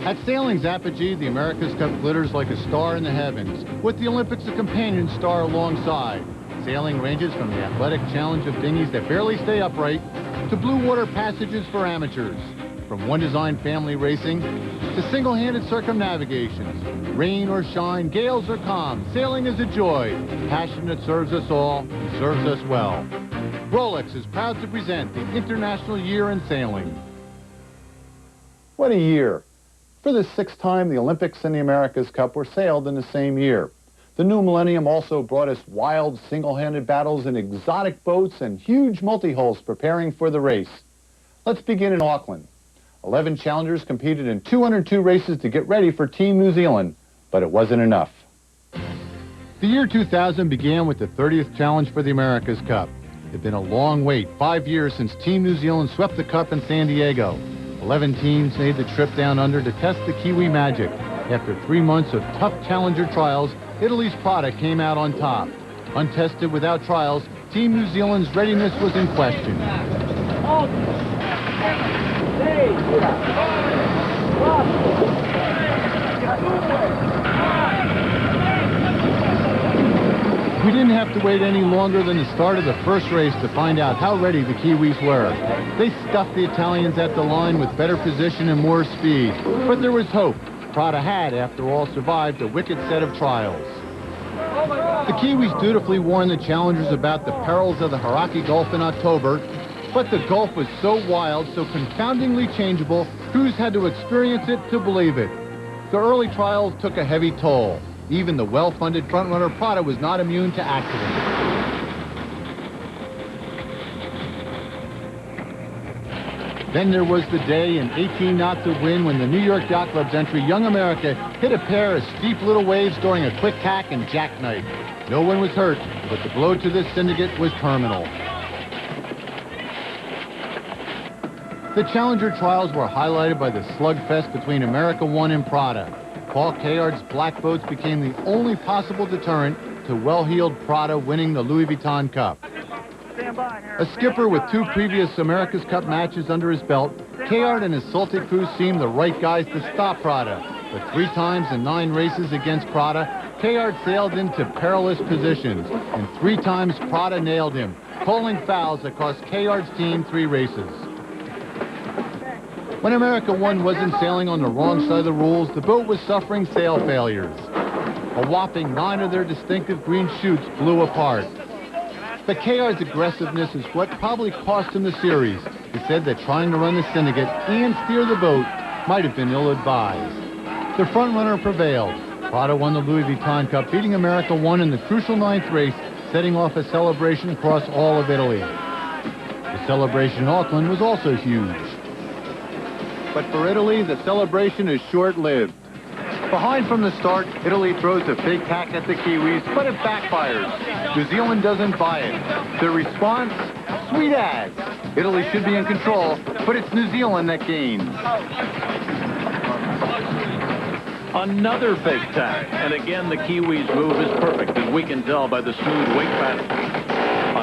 At sailing's apogee, the America's Cup glitters like a star in the heavens, with the Olympics a companion star alongside. Sailing ranges from the athletic challenge of dinghies that barely stay upright to blue water passages for amateurs. From one-design family racing to single-handed circumnavigations. Rain or shine, gales or calm, sailing is a joy. Passion that serves us all and serves us well. Rolex is proud to present the International Year in Sailing. What a year. For the sixth time, the Olympics and the America's Cup were sailed in the same year. The new millennium also brought us wild, single-handed battles in exotic boats and huge multi-hulls preparing for the race. Let's begin in Auckland. 11 challengers competed in 202 races to get ready for Team New Zealand, but it wasn't enough. The year 2000 began with the 30th challenge for the America's Cup. It had been a long wait, 5 years since Team New Zealand swept the Cup in San Diego. 11 teams made the trip down under to test the Kiwi magic. After 3 months of tough challenger trials, Italy's Prada came out on top. Untested without trials, Team New Zealand's readiness was in question. We didn't have to wait any longer than the start of the first race to find out how ready the Kiwis were. They stuffed the Italians at the line with better position and more speed. But there was hope. Prada had, after all, survived a wicked set of trials. The Kiwis dutifully warned the challengers about the perils of the Hauraki Gulf in October, but the Gulf was so wild, so confoundingly changeable, crews had to experience it to believe it. The early trials took a heavy toll. Even the well-funded frontrunner Prada was not immune to accidents. Then there was the day in 18 knots of wind when the New York Yacht Club's entry, Young America, hit a pair of steep little waves during a quick tack and jackknife. No one was hurt, but the blow to this syndicate was terminal. The Challenger trials were highlighted by the slugfest between America One and Prada. Paul Kayard's black boats became the only possible deterrent to well-heeled Prada winning the Louis Vuitton Cup. A skipper with 2 previous America's Cup matches under his belt, Kayard and his salty crew seemed the right guys to stop Prada. But 3 times in 9 races against Prada, Kayard sailed into perilous positions, and 3 times Prada nailed him, calling fouls that cost Kayard's team 3 races. When America One wasn't sailing on the wrong side of the rules, the boat was suffering sail failures. A whopping 9 of their distinctive green chutes blew apart. But Kayard's aggressiveness is what probably cost him the series. He said that trying to run the syndicate and steer the boat might have been ill-advised. The frontrunner prevailed. Prada won the Louis Vuitton Cup, beating America One in the crucial 9th race, setting off a celebration across all of Italy. The celebration in Auckland was also huge. But for Italy, the celebration is short-lived. Behind from the start, Italy throws a big tack at the Kiwis, but it backfires. New Zealand doesn't buy it. Their response? Sweet as. Italy should be in control, but it's New Zealand that gains. Another big tack, and again the Kiwis' move is perfect, as we can tell by the smooth wake pattern.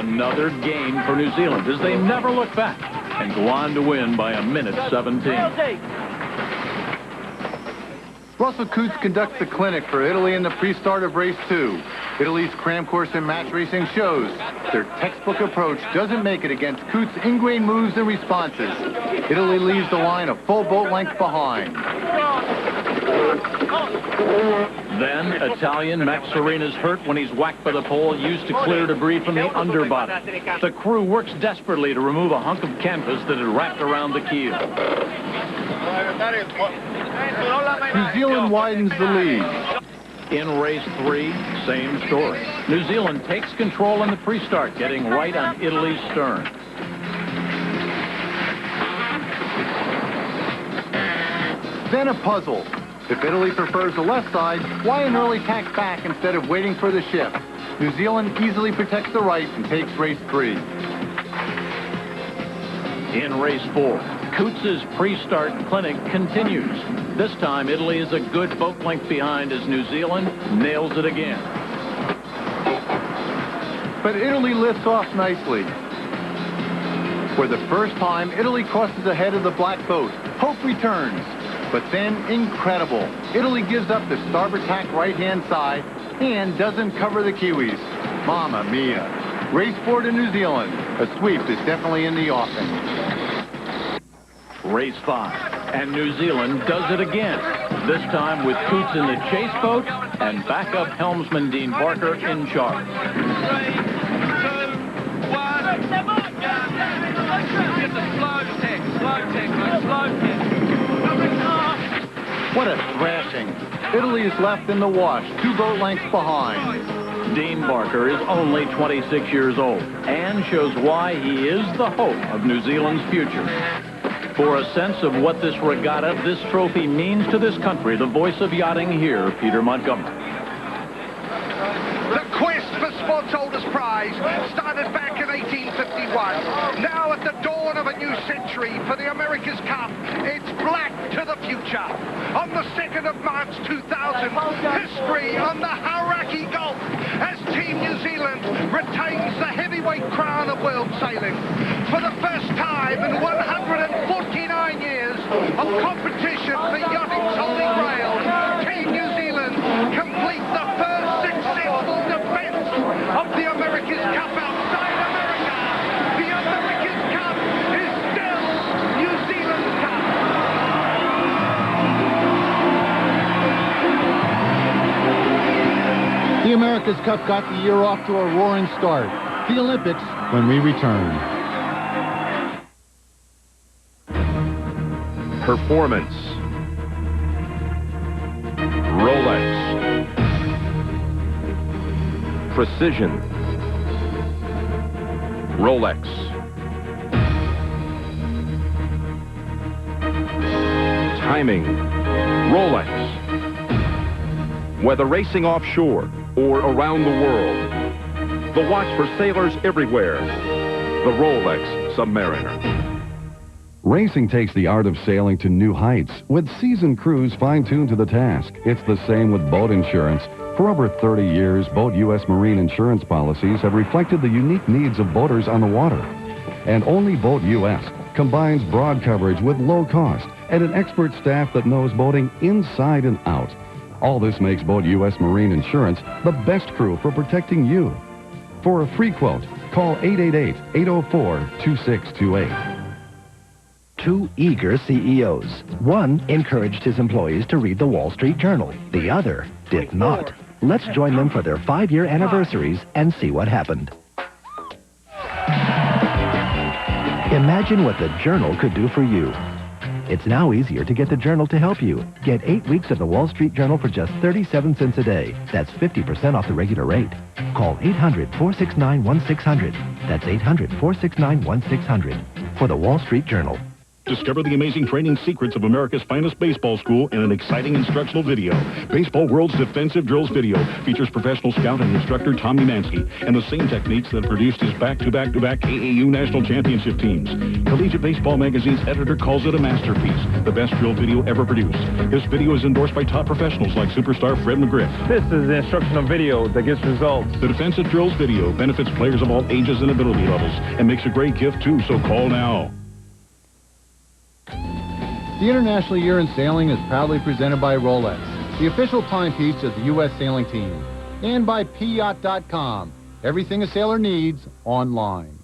Another gain for New Zealand, as they never look back and go on to win by 1:17. Russell Coutts conducts the clinic for Italy in the pre-start of race 2. Italy's cram course in match racing shows their textbook approach doesn't make it against Coutts' ingrained moves and responses. Italy leaves the line a full boat length behind. Then Italian Max Serena's hurt when he's whacked by the pole used to clear debris from the underbottom. The crew works desperately to remove a hunk of canvas that had wrapped around the keel. New Zealand widens the lead. In race 3, same story. New Zealand takes control in the pre-start, getting right on Italy's stern. Then a puzzle. If Italy prefers the left side, why an early tack back instead of waiting for the shift? New Zealand easily protects the right and takes race 3. In race 4, Coutts' pre-start clinic continues. This time, Italy is a good boat length behind as New Zealand nails it again. But Italy lifts off nicely. For the first time, Italy crosses ahead of the black boat. Hope returns. But then, incredible. Italy gives up the starboard tack right-hand side and doesn't cover the Kiwis. Mamma mia. Race 4 to New Zealand. A sweep is definitely in the offing. Race 5, and New Zealand does it again. This time with Coots in the chase boat and backup helmsman Dean Barker in charge. 3, 2, 1. Get the slow tech. What a thrashing. Italy is left in the wash, 2 boat lengths behind. Dean Barker is only 26 years old and shows why he is the hope of New Zealand's future. For a sense of what this regatta, this trophy means to this country, the voice of yachting here, Peter Montgomery. The quest for Sportsholders Prize started back in 1851. Now at the dawn of a new century for the America's Cup, it's black to the future. On the 2nd of March 2000, history on the Hauraki Gulf as Team New Zealand retains the heavyweight crown of world sailing. For the first time in 149 years of competition for yachting's holy grail, Team New Zealand complete the first successful defense of the America's Cup outside America. The America's Cup is still New Zealand's Cup. The America's Cup got the year off to a roaring start. The Olympics when we return. Performance. Rolex. Precision. Rolex. Timing. Rolex. Whether racing offshore or around the world, the watch for sailors everywhere, the Rolex Submariner. Racing takes the art of sailing to new heights with seasoned crews fine-tuned to the task. It's the same with boat insurance. For over 30 years, Boat U.S. Marine insurance policies have reflected the unique needs of boaters on the water. And only Boat U.S. combines broad coverage with low cost and an expert staff that knows boating inside and out. All this makes Boat U.S. Marine Insurance the best crew for protecting you. For a free quote, call 888-804-2628. Two eager CEOs. One encouraged his employees to read the Wall Street Journal. The other did not. Let's join them for their 5-year anniversaries and see what happened. Imagine what the Journal could do for you. It's now easier to get the Journal to help you. Get 8 weeks of the Wall Street Journal for just 37 cents a day. That's 50% off the regular rate. Call 800-469-1600. That's 800-469-1600 for the Wall Street Journal. Discover the amazing training secrets of America's finest baseball school in an exciting instructional video. Baseball World's Defensive Drills video features professional scout and instructor Tommy Mansky and the same techniques that produced his back-to-back-to-back AAU national championship teams. Collegiate Baseball Magazine's editor calls it a masterpiece, the best drill video ever produced. This video is endorsed by top professionals like superstar Fred McGriff. This is the instructional video that gets results. The Defensive Drills video benefits players of all ages and ability levels and makes a great gift too, so call now. The International Year in Sailing is proudly presented by Rolex, the official timepiece of the U.S. sailing team, and by pyacht.com, everything a sailor needs online.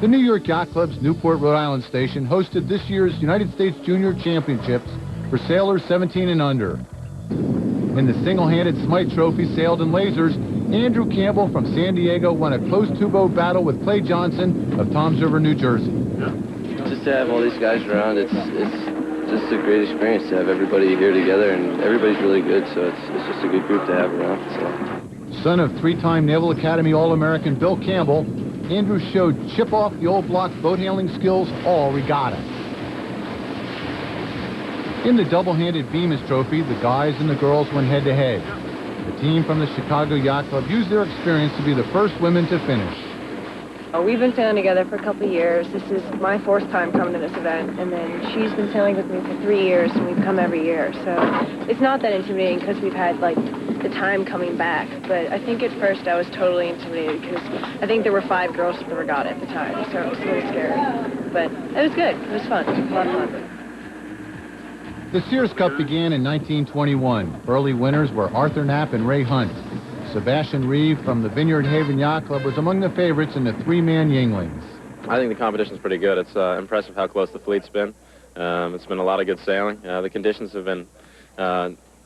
The New York Yacht Club's Newport, Rhode Island station hosted this year's United States Junior Championships for sailors 17 and under. In the single-handed Smythe Trophy sailed in lasers, Andrew Campbell from San Diego won a close two-boat battle with Clay Johnson of Toms River, New Jersey. Just to have all these guys around, it's just a great experience to have everybody here together, and everybody's really good, so it's just a good group to have around. So. Son of 3-time Naval Academy All-American Bill Campbell, Andrew showed chip-off the old block boat handling skills all regatta. In the double-handed Bemis Trophy, the guys and the girls went head-to-head. The team from the Chicago Yacht Club used their experience to be the first women to finish. We've been sailing together for a couple of years. This is my 4th time coming to this event, and then she's been sailing with me for 3 years, and we've come every year. So it's not that intimidating because we've had, like, the time coming back. But I think at first I was totally intimidated because I think there were 5 girls at the regatta at the time, so it was a little scary. But it was good. It was fun. It was a lot of fun. The Sears Cup began in 1921. Early winners were Arthur Knapp and Ray Hunt. Sebastian Reeve from the Vineyard Haven Yacht Club was among the favorites in the three-man Yinglings. I think the competition's pretty good. It's impressive how close the fleet's been. It's been a lot of good sailing. The conditions have been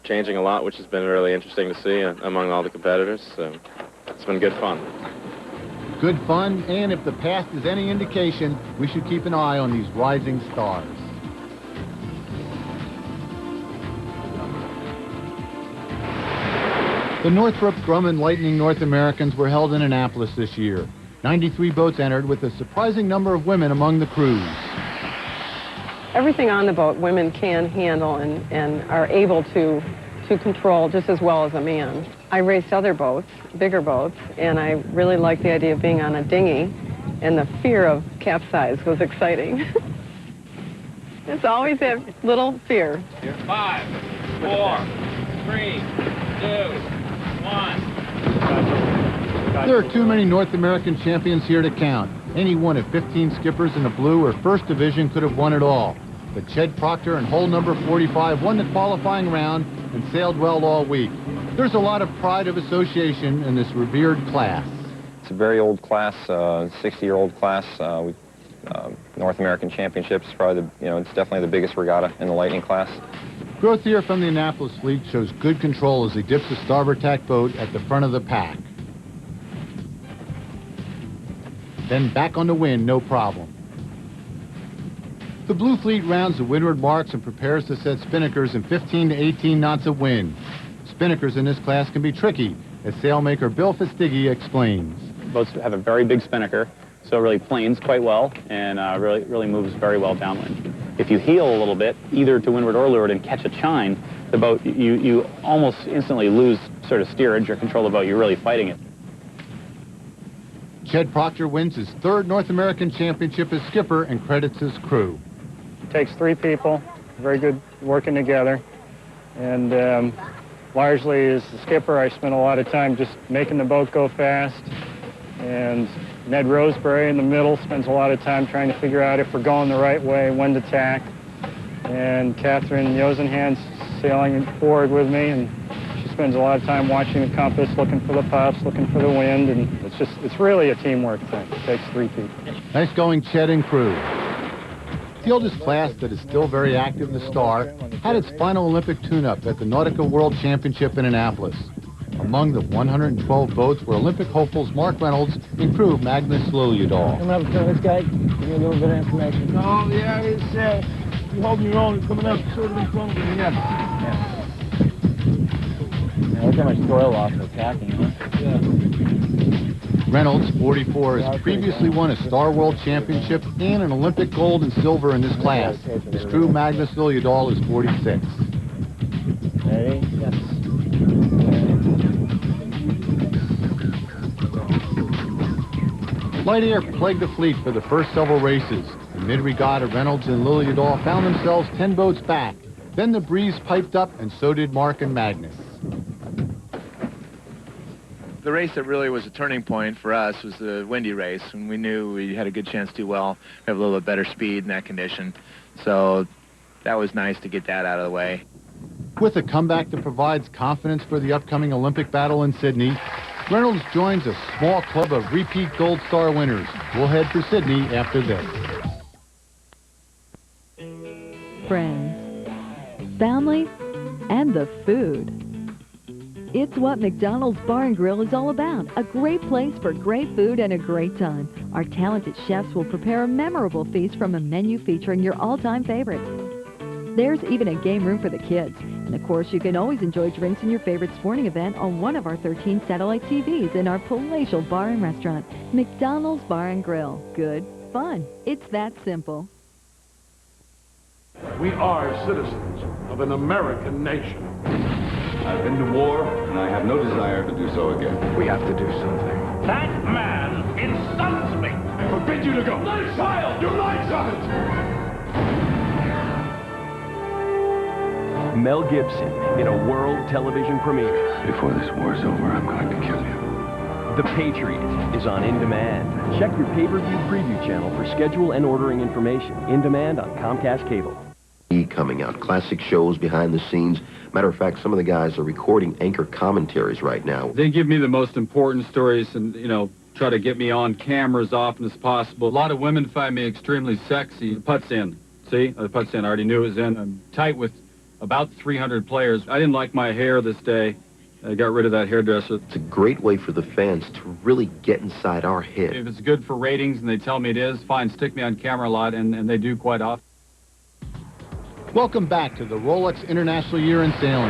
changing a lot, which has been really interesting to see among all the competitors. So it's been good fun. Good fun, and if the past is any indication, we should keep an eye on these rising stars. The Northrop Grumman Lightning North Americans were held in Annapolis this year. 93 boats entered, with a surprising number of women among the crews. Everything on the boat women can handle and are able to control just as well as a man. I raced other boats, bigger boats, and I really liked the idea of being on a dinghy, and the fear of capsize was exciting. It's always that little fear. 5, 4, 3, 2, 1. There are too many North American champions here to count. Any one of 15 skippers in the Blue or First Division could have won it all. But Ched Proctor in hole number 45 won the qualifying round and sailed well all week. There's a lot of pride of association in this revered class. It's a very old class, 60-year-old class. North American Championships, probably it's definitely the biggest regatta in the Lightning class. Growth here from the Annapolis fleet shows good control as he dips the starboard tack boat at the front of the pack. Then back on the wind, no problem. The Blue Fleet rounds the windward marks and prepares to set spinnakers in 15 to 18 knots of wind. Spinnakers in this class can be tricky, as sailmaker Bill Fastiggi explains. Boats have a very big spinnaker, so it really planes quite well and really moves very well downwind. If you heel a little bit, either to windward or leeward, and catch a chine, the boat, you almost instantly lose sort of steerage or control of the boat. You're really fighting it. Ched Proctor wins his third North American Championship as skipper and credits his crew. It takes 3 people, very good working together. And largely as the skipper, I spent a lot of time just making the boat go fast. And Ned Roseberry in the middle spends a lot of time trying to figure out if we're going the right way, when to tack. And Catherine Yosenhand's sailing forward with me, and she spends a lot of time watching the compass, looking for the puffs, looking for the wind, and it's really a teamwork thing. It takes 3 people. Nice going, Ched and crew. The oldest class that is still very active, the Star, had its final Olympic tune-up at the Nautica World Championship in Annapolis. Among the 112 boats were Olympic hopefuls Mark Reynolds and crew Magnus Liljedahl. Coming up to this guy, give me a little bit of information. Oh, yeah, it's, you holding your own, coming up sort of in front of me, yeah. Look how much soil loss we're packing, huh? Yeah. Reynolds, 44, has previously won a Star World Championship and an Olympic gold and silver in this class. His crew Magnus Liljedahl is 46. Ready? Yes. Light air plagued the fleet for the first several races. In mid-regatta, Reynolds and Liljedahl found themselves 10 boats back. Then the breeze piped up, and so did Mark and Magnus. The race that really was a turning point for us was the windy race, and we knew we had a good chance to do well, have a little bit better speed in that condition. So that was nice to get that out of the way. With a comeback that provides confidence for the upcoming Olympic battle in Sydney, Reynolds joins a small club of repeat Gold Star winners. We'll head for Sydney after this. Friends, family, and the food. It's what McDonald's Bar and Grill is all about. A great place for great food and a great time. Our talented chefs will prepare a memorable feast from a menu featuring your all-time favorites. There's even a game room for the kids. And of course, you can always enjoy drinks in your favorite sporting event on one of our 13 satellite TVs in our palatial bar and restaurant. McDonald's Bar and Grill. Good fun. It's that simple. We are citizens of an American nation. I've been to war, and I have no desire to do so again. We have to do something. That man insults me. I forbid you to go. Not a child! Your life's on it! Mel Gibson in a world television premiere. Before this war's over, I'm going to kill you. The Patriot is on In Demand. Check your pay-per-view preview channel for schedule and ordering information. In Demand on Comcast Cable. TV coming out, classic shows behind the scenes. Matter of fact, some of the guys are recording anchor commentaries right now. They give me the most important stories and, try to get me on camera as often as possible. A lot of women find me extremely sexy. The putt's in. See? The putt's in. I already knew it was in. I'm tight with about 300 players. I didn't like my hair this day. I got rid of that hairdresser. It's a great way for the fans to really get inside our head. If it's good for ratings and they tell me it is, fine, stick me on camera a lot, and they do quite often. Welcome back to the Rolex International Year in Sailing,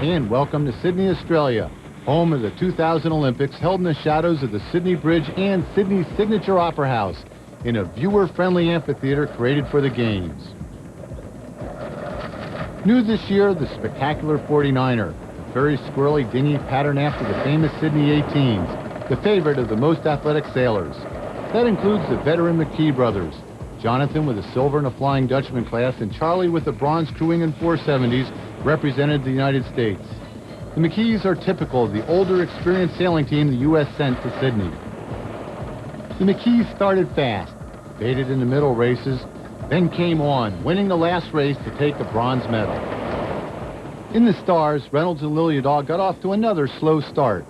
and welcome to Sydney, Australia, home of the 2000 Olympics, held in the shadows of the Sydney Bridge and Sydney's signature Opera House in a viewer-friendly amphitheater created for the Games. New this year, the spectacular 49er, a very squirrely dinghy patterned after the famous Sydney 18s, the favorite of the most athletic sailors. That includes the veteran McKee brothers, Jonathan with a silver in a Flying Dutchman class, and Charlie with the bronze crewing in 470s represented the United States. The McKees are typical of the older, experienced sailing team the U.S. sent to Sydney. The McKees started fast, faded in the middle races, then came on, winning the last race to take the bronze medal. In the Stars, Reynolds and Liliadog got off to another slow start.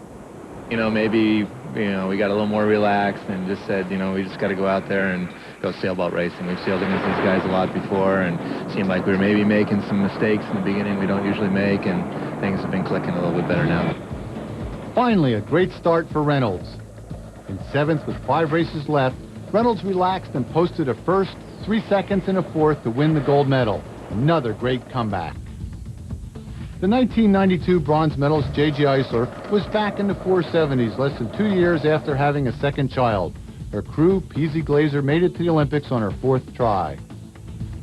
Maybe, we got a little more relaxed and just said, we just got to go out there and go sailboat racing. We've sailed against these guys a lot before and seemed like we were maybe making some mistakes in the beginning we don't usually make, and things have been clicking a little bit better now. Finally, a great start for Reynolds. In 7th with 5 races left, Reynolds relaxed and posted a first, 3 seconds, and a fourth to win the gold medal. Another great comeback. The 1992 bronze medalist J.J. Eisler was back in the 470s less than 2 years after having a second child. Her crew, Peasy Glazer, made it to the Olympics on her 4th try.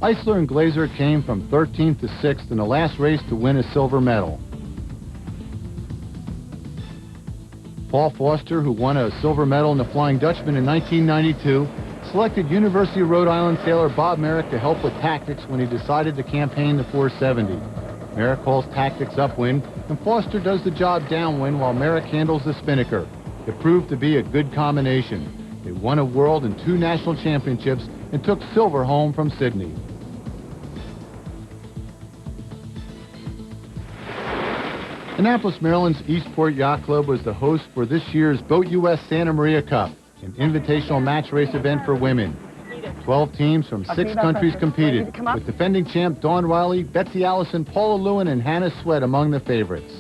Eisler and Glazer came from 13th to 6th in the last race to win a silver medal. Paul Foster, who won a silver medal in the Flying Dutchman in 1992, selected University of Rhode Island sailor Bob Merrick to help with tactics when he decided to campaign the 470. Merrick hauls tactics upwind, and Foster does the job downwind while Merrick handles the spinnaker. It proved to be a good combination. They won a world and 2 national championships and took silver home from Sydney. Annapolis, Maryland's Eastport Yacht Club was the host for this year's Boat US Santa Maria Cup, an invitational match race event for women. 12 teams from 6 countries competed, with defending champ Dawn Riley, Betsy Allison, Paula Lewin, and Hannah Sweat among the favorites.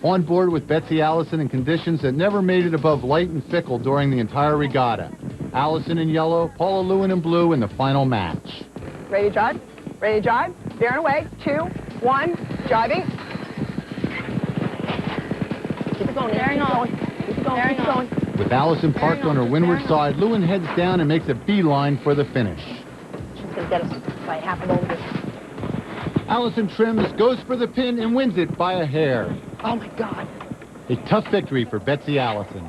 On board with Betsy Allison in conditions that never made it above light and fickle during the entire regatta. Allison in yellow, Paula Lewin in blue in the final match. Ready to drive? Ready to drive? Bearing away. 2, 1, driving. Keep it going. Bearing on. Keep it going. Keep it going. With Allison parked on her windward side, Lewin heads down and makes a beeline for the finish. She's going to get us by half a moment. Allison trims, goes for the pin, and wins it by a hair. Oh, my God. A tough victory for Betsy Allison.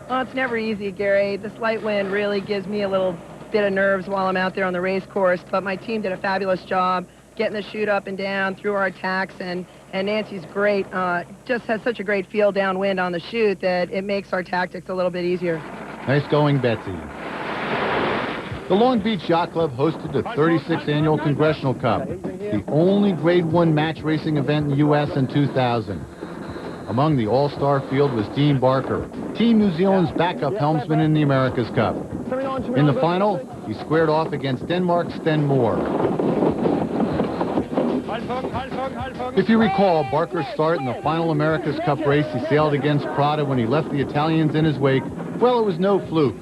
Oh, it's never easy, Gary. This light wind really gives me a little bit of nerves while I'm out there on the race course, but my team did a fabulous job getting the chute up and down through our tacks, and Nancy's great. Just has such a great feel downwind on the chute that it makes our tactics a little bit easier. Nice going, Betsy. The Long Beach Yacht Club hosted the 36th Annual Congressional Cup, the only Grade 1 match racing event in the U.S. in 2000. Among the all-star field was Dean Barker, Team New Zealand's backup helmsman in the America's Cup. In the final, he squared off against Denmark's Sten Moore. If you recall, Barker's start in the final America's Cup race he sailed against Prada when he left the Italians in his wake, well, it was no fluke.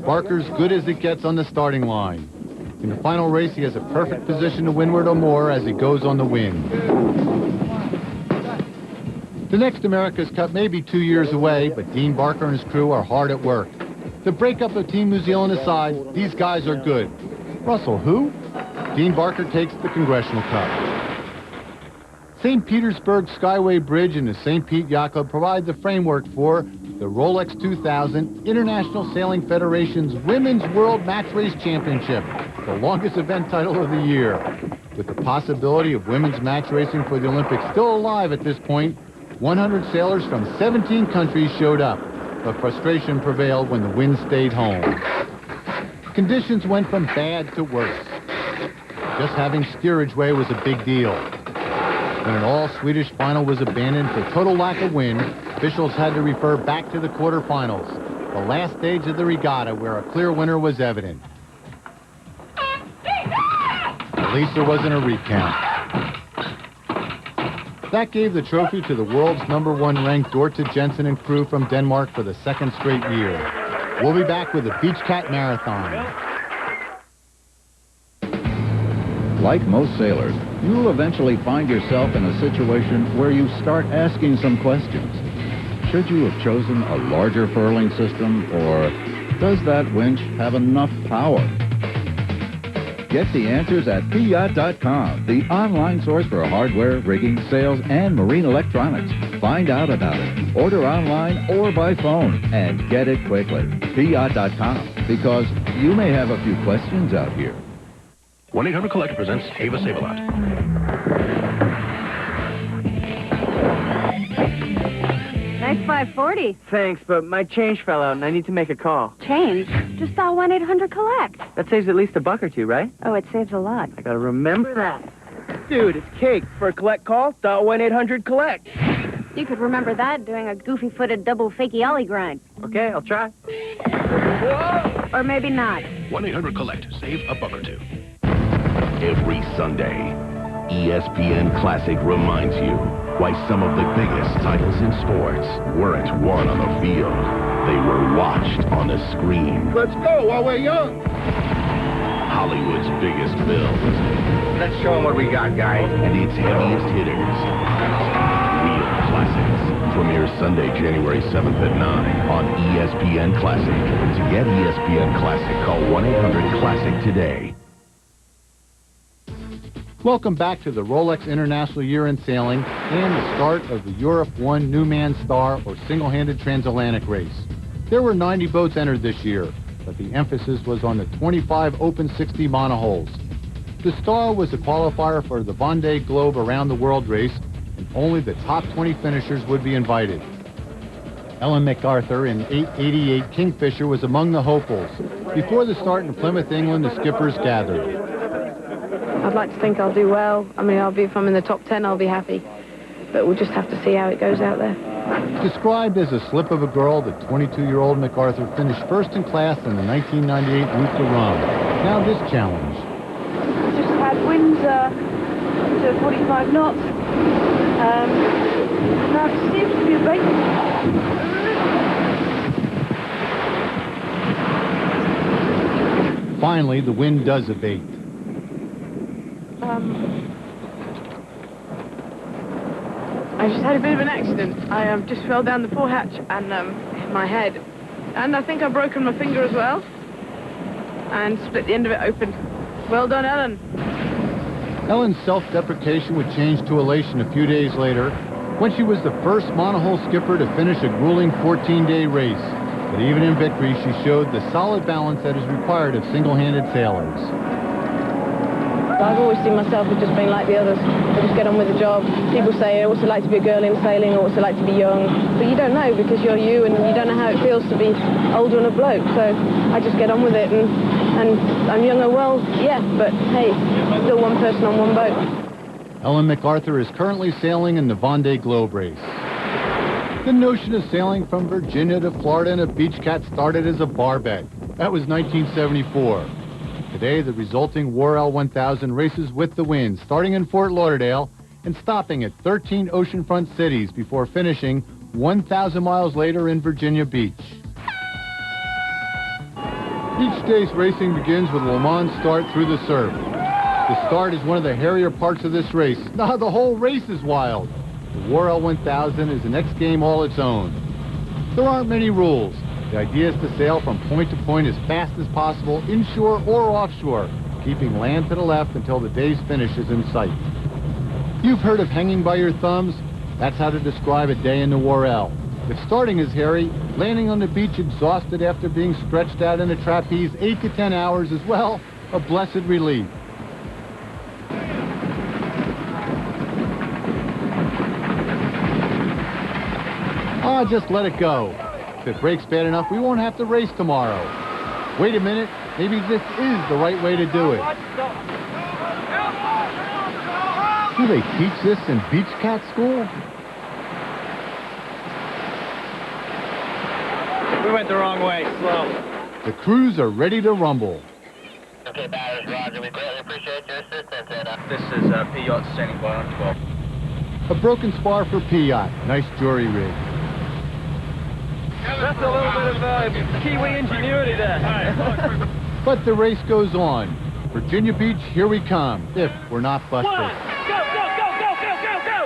Barker's good as it gets on the starting line. In the final race, he has a perfect position to windward or more as he goes on the wind. The next America's Cup may be 2 years away, but Dean Barker and his crew are hard at work. The breakup of Team New Zealand aside, these guys are good. Russell, who? Dean Barker takes the Congressional Cup. St. Petersburg Skyway Bridge and the St. Pete Yacht Club provide the framework for the Rolex 2000 International Sailing Federation's Women's World Match Race Championship, the longest event title of the year. With the possibility of women's match racing for the Olympics still alive at this point, 100 sailors from 17 countries showed up, but frustration prevailed when the wind stayed home. Conditions went from bad to worse. just having steerage way was a big deal. When an all-Swedish final was abandoned for total lack of wind, officials had to refer back to the quarterfinals, the last stage of the regatta where a clear winner was evident. At least there wasn't a recount. That gave the trophy to the world's #1 ranked Dorte Jensen and crew from Denmark for the second straight year. We'll be back with the Beach Cat Marathon. Like most sailors, you'll eventually find yourself in a situation where you start asking some questions. Should you have chosen a larger furling system, or does that winch have enough power? Get the answers at PYacht.com, the online source for hardware, rigging, sales, and marine electronics. Find out about it. Order online or by phone, and get it quickly. PYacht.com, because you may have a few questions out here. 1-800-COLLECT presents Ava Save-A-Lot. Nice 540. Thanks, but my change fell out and I need to make a call. Change? Just dial 1-800-COLLECT. That saves at least $1 or $2, right? Oh, it saves a lot. I gotta remember that. Dude, it's cake. For a collect call, dial 1-800-COLLECT. You could remember that doing a goofy-footed double fakey ollie grind. Okay, I'll try. Whoa! Or maybe not. 1-800-COLLECT. Save $1 or $2. Every Sunday, ESPN Classic reminds you why some of the biggest titles in sports weren't won on the field. They were watched on the screen. Let's go while we're young. Hollywood's biggest bills. Let's show them what we got, guys. And its heaviest hitters. Real classics. Premieres Sunday, January 7th at 9 on ESPN Classic. To get ESPN Classic, call 1-800-CLASSIC today. Welcome back to the Rolex International Year in Sailing and the start of the Europe 1 Newman Star or single-handed transatlantic race. There were 90 boats entered this year, but the emphasis was on the 25 Open 60 monohulls. The Star was a qualifier for the Vendée Globe Around the World race, and only the top 20 finishers would be invited. Ellen MacArthur in 888 Kingfisher was among the hopefuls. Before the start in Plymouth, England, the skippers gathered. I'd like to think I'll do well. I mean, if I'm in the top 10, I'll be happy. But we'll just have to see how it goes out there. Described as a slip of a girl, the 22-year-old MacArthur finished first in class in the 1998 Route to Rome. Now this challenge. Just had winds to 45 knots. That seems to be abating. Finally, the wind does abate. I just had a bit of an accident. I just fell down the forehatch and hit my head. And I think I've broken my finger as well. And split the end of it open. Well done, Ellen. Ellen's self-deprecation would change to elation a few days later when she was the first monohull skipper to finish a grueling 14-day race. But even in victory, she showed the solid balance that is required of single-handed sailors. I've always seen myself as just being like the others. I just get on with the job. People say, what's it like to be a girl in sailing, or what's it like to be young? But you don't know, because you're you, and you don't know how it feels to be older and a bloke. So I just get on with it, and I'm younger, well, yeah, but hey, still one person on one boat. Ellen MacArthur is currently sailing in the Vendée Globe race. The notion of sailing from Virginia to Florida in a beach cat started as a bar bet. That was 1974. Today, the resulting Worrell 1000 races with the wind, starting in Fort Lauderdale and stopping at 13 oceanfront cities before finishing 1,000 miles later in Virginia Beach. Each day's racing begins with a Le Mans start through the surf. The start is one of the hairier parts of this race. Now the whole race is wild. The Worrell 1000 is an X game all its own. There aren't many rules. The idea is to sail from point to point as fast as possible, inshore or offshore, keeping land to the left until the day's finish is in sight. You've heard of hanging by your thumbs? That's how to describe a day in the Worrell. If starting is hairy, landing on the beach exhausted after being stretched out in a trapeze 8 to 10 hours is, well, a blessed relief. Ah, just let it go. If it breaks bad enough, we won't have to race tomorrow. Wait a minute, maybe this is the right way to do it. Do they teach this in beach cat school? We went the wrong way. Slow. The crews are ready to rumble. Okay, batters, roger. We greatly appreciate your assistance. And, This is P yacht standing by on 12. A broken spar for P-Yacht. Nice jury rig. That's a little bit of Kiwi ingenuity there. But the race goes on. Virginia Beach, here we come, if we're not busted. Go, go, go, go, go, go, go!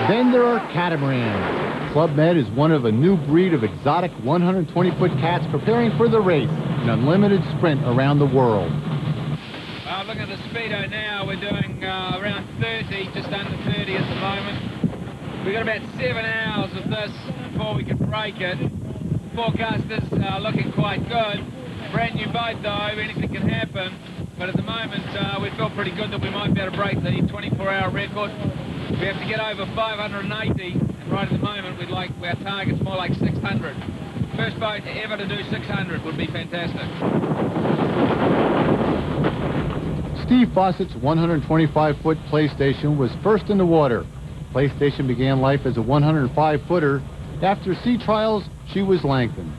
Then there are catamarans. Club Med is one of a new breed of exotic 120-foot cats preparing for the race, an unlimited sprint around the world. Looking at the speedo now, we're doing around 30, just under 30 at the moment. We've got about 7 hours of this before we can break it. Forecasters are looking quite good. Brand new boat though, anything can happen. But at the moment, we feel pretty good that we might be able to break the 24-hour record. We have to get over 580, and right at the moment, we'd like our target's more like 600. First boat ever to do 600 would be fantastic. Steve Fawcett's 125-foot PlayStation was first in the water. PlayStation began life as a 105-footer. After sea trials, she was lengthened.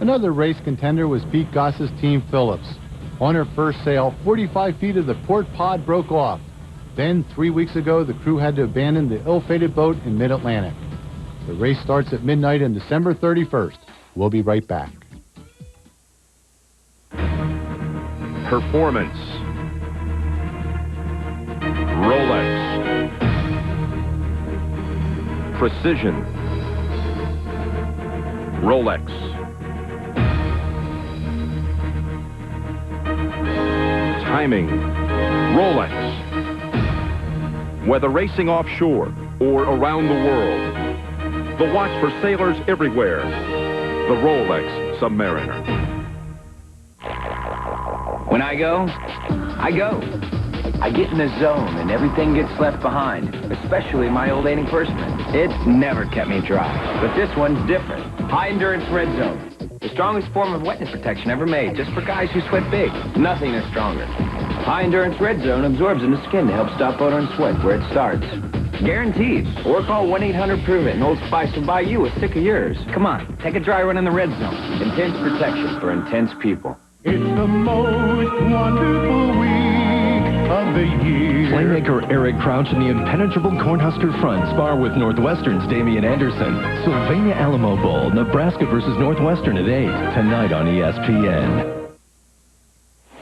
Another race contender was Pete Goss's Team Phillips. On her first sail, 45 feet of the port pod broke off. Then, 3 weeks ago, the crew had to abandon the ill-fated boat in mid-Atlantic. The race starts at midnight on December 31st. We'll be right back. Performance. Rolex. Precision. Rolex. Timing. Rolex. Whether racing offshore or around the world, the watch for sailors everywhere, the Rolex Submariner. When I go, I go. I get in the zone and everything gets left behind, especially my old antiperspirant. It's never kept me dry, but this one's different. High endurance red zone. The strongest form of wetness protection ever made, just for guys who sweat big. Nothing is stronger. High endurance red zone absorbs in the skin to help stop odor and sweat where it starts. Guaranteed. Or call 1-800-PROVE-IT and Old Spice will buy you a stick of yours. Come on, take a dry run in the red zone. Intense protection for intense people. It's the most wonderful week of the year. Playmaker Eric Crouch and the impenetrable Cornhusker front spar with Northwestern's Damian Anderson. Sylvania Alamo Bowl, Nebraska versus Northwestern at 8, tonight on ESPN.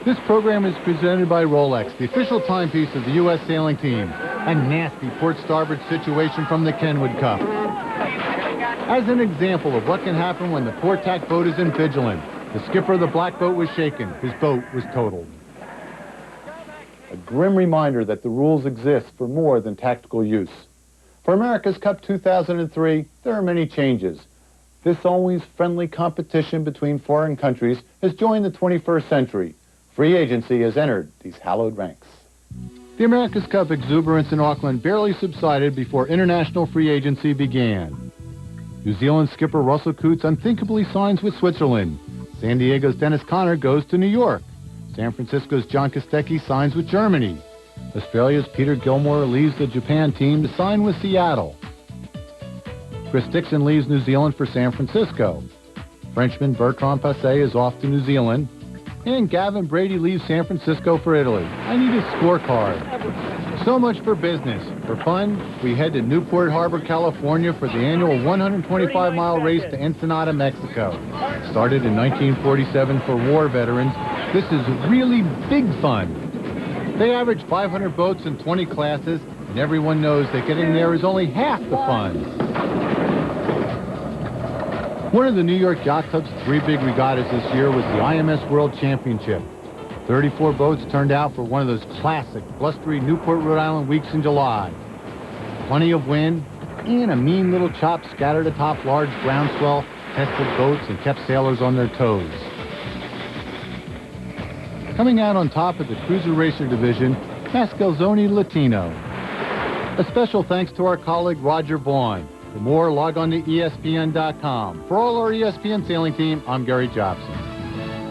This program is presented by Rolex, the official timepiece of the U.S. sailing team. A nasty port starboard situation from the Kenwood Cup. As an example of what can happen when the port tack boat is invigilant, the skipper of the black boat was shaken. His boat was totaled. A grim reminder that the rules exist for more than tactical use. For America's Cup 2003, there are many changes. This always friendly competition between foreign countries has joined the 21st century. Free agency has entered these hallowed ranks. The America's Cup exuberance in Auckland barely subsided before international free agency began. New Zealand skipper Russell Coutts unthinkably signs with Switzerland. San Diego's Dennis Conner goes to New York. San Francisco's John Kostecki signs with Germany. Australia's Peter Gilmore leaves the Japan team to sign with Seattle. Chris Dixon leaves New Zealand for San Francisco. Frenchman Bertrand Passet is off to New Zealand. And Gavin Brady leaves San Francisco for Italy. I need a scorecard. So much for business. For fun, we head to Newport Harbor, California for the annual 125-mile race to Ensenada, Mexico. Started in 1947 for war veterans, this is really big fun. They average 500 boats in 20 classes, and everyone knows that getting there is only half the fun. One of the New York Yacht Club's 3 big regattas this year was the IMS World Championship. 34 boats turned out for one of those classic, blustery Newport, Rhode Island weeks in July. Plenty of wind, and a mean little chop scattered atop large groundswell tested boats and kept sailors on their toes. Coming out on top of the Cruiser Racer Division, Mascalzone Latino. A special thanks to our colleague Roger Vaughn. For more, log on to ESPN.com. For all our ESPN sailing team, I'm Gary Jobson.